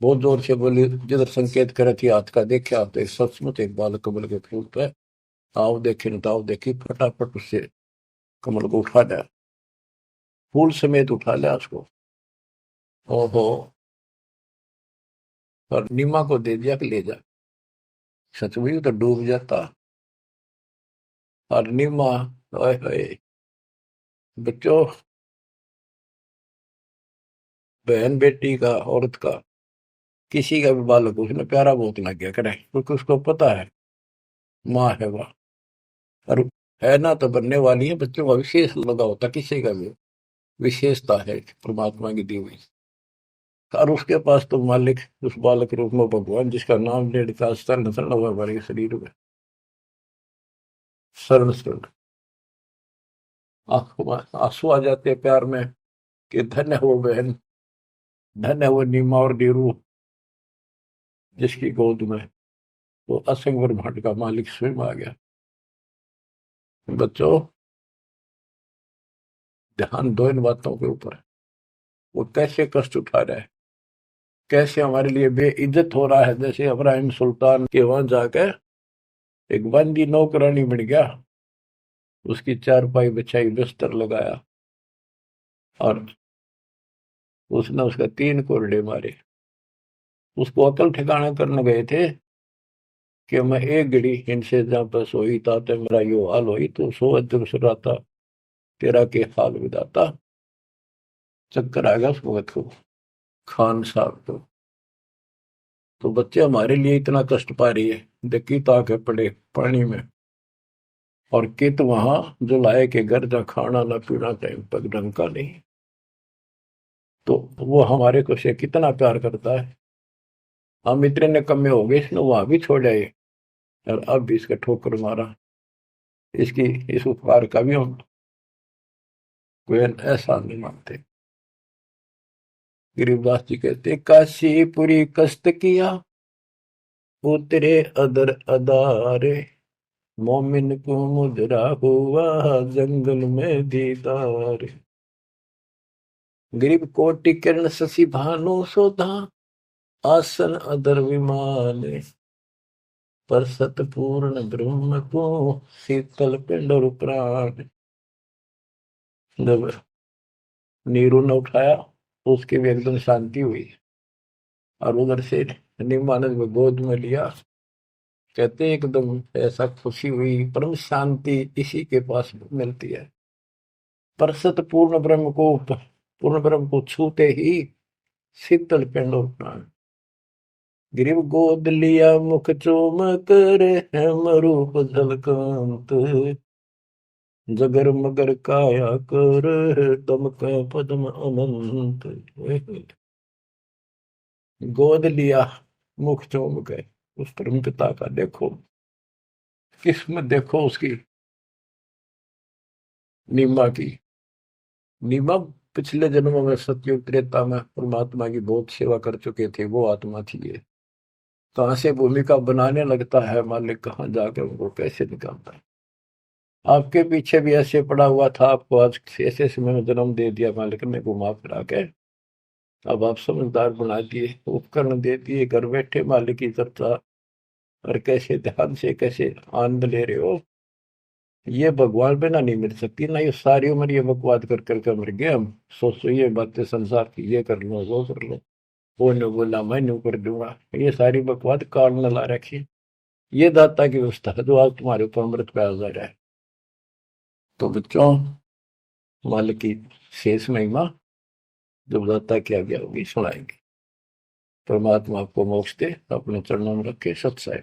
बहुत जोर से बोली, जिधर संकेत करे थी हाथ का, देखा तो सचमुच एक बालक कमल के फूल पे, आओ देखे न ताओ देखी, फटाफट उससे कमल को उठा लिया, फूल समेत उठा लिया उसको। ओहो, और नीमा को दे दिया कि ले जा। सच में तो डूब जाता। और नीमा, ओए होए, बच्चों, बहन बेटी का, औरत का, किसी का भी बालक उसने प्यारा बहुत लग गया करे, क्योंकि उसको पता है माँ है वह, और है ना तो बनने वाली है। बच्चों का विशेष लगा होता, किसी का भी विशेषता है परमात्मा की दी हुई। और उसके पास तो मालिक उस बालक रूप में भगवान, जिसका नाम ले लिखा शरण शरण हुआ हमारे शरीर में, शरण शरण। आंखों में आंसू आ जाते हैं प्यार में कि धन्य हो बहन, धन्य हो नीमा और नीरू, जिसकी गोद में वो असंग ब्रह्मांड का मालिक स्वयं आ गया। बच्चों, ध्यान दो इन बातों के ऊपर। वो कैसे कष्ट उठा रहा है, कैसे हमारे लिए बेइज्जत हो रहा है। जैसे इब्राहिम सुल्तान के वहां जाकर एक बंदी नौकरानी बन गया, उसकी चारपाई बिछाई, बिस्तर लगाया, और उसने उसका 3 कोरडे मारे। उसको अकल ठिकाना करने गए थे कि मैं एक घड़ी इनसे जहां पर सोई ताते मेरा यो हाल होई, तो सो अजर सुराता तेरा के हाल विदाता। चक्कर आ गया उस वक्त को, खान साहब को। तो बच्चे हमारे लिए इतना कष्ट पा रही है, देखी ताके पड़े पानी में, और कित वहां जो लाए के घर जा खाना ना पीना टाइम पर ढंग का नहीं। तो वो हमारे को से कितना प्यार करता है। हम इतने निकम्मे हो गए, इसने वहां भी छोड़ आए और अब भी इसका ठोकर मारा। इसकी इस उपकार का भी हम कोई ऐसा नहीं मानते। गरीबदास जी कहते, काशीपुरी कष्ट किया उतरे अदर अदारे, मोमिन को मुजरा हुआ जंगल में दीदार। गरीब कोटि किरण शशि भानु सोधा, आसन अदर विमान, पर सतपूर्ण ब्रह्म को शीतल पिंड और प्राण। जब नीरू ने उठाया तो उसकी भी एकदम शांति हुई, और उधर से निमानंद में गोद में लिया। कहते एकदम ऐसा खुशी हुई, परम शांति इसी के पास मिलती है। पर सतपूर्ण पूर्ण ब्रह्म को छूते ही शीतल पिंड और प्राण। ग्रीव गोद लिया मुख चोम कर, हेम रूप झलकांत, जगर मगर काया कर, दमका पद्म अनंत। गोद लिया, मुख चूम गए उस परम पिता का। देखो किस्मत, देखो उसकी, नीमा की। नीमा पिछले जन्मों में सतयुग त्रेता में परमात्मा की बहुत सेवा कर चुके थे, वो आत्मा थी ये। कहां से भूमिका बनाने लगता है मालिक, कहाँ जाकर उनको कैसे निकालता है। आपके पीछे भी ऐसे पड़ा हुआ था, आपको आज ऐसे समय में जन्म दे दिया मालिक ने घुमा फिरा के। अब आप समझदार बना दिए, उपकरण दे दिए, घर बैठे मालिक की चर्चा, और कैसे ध्यान से कैसे आनंद ले रहे हो। ये भगवान पे ना नहीं मिल सकती ना, ये सारी उम्र ये बकवाद कर करके मर गए हम। सोचो ये बातें संसार की, ये कर लो वो कर लो, वो ने बोला मैं न्यू कर दूंगा, ये सारी बकवाद काल न ला रखी। ये दाता की व्यवस्था है जो आज तुम्हारे ऊपर अमृत पे आ रहा है। तो बच्चों, मालिक की शेष महिमा जब दाता की आज्ञा होगी सुनाएंगे। परमात्मा आपको मोक्ष दे, अपने चरणों में रखे। सत्साई।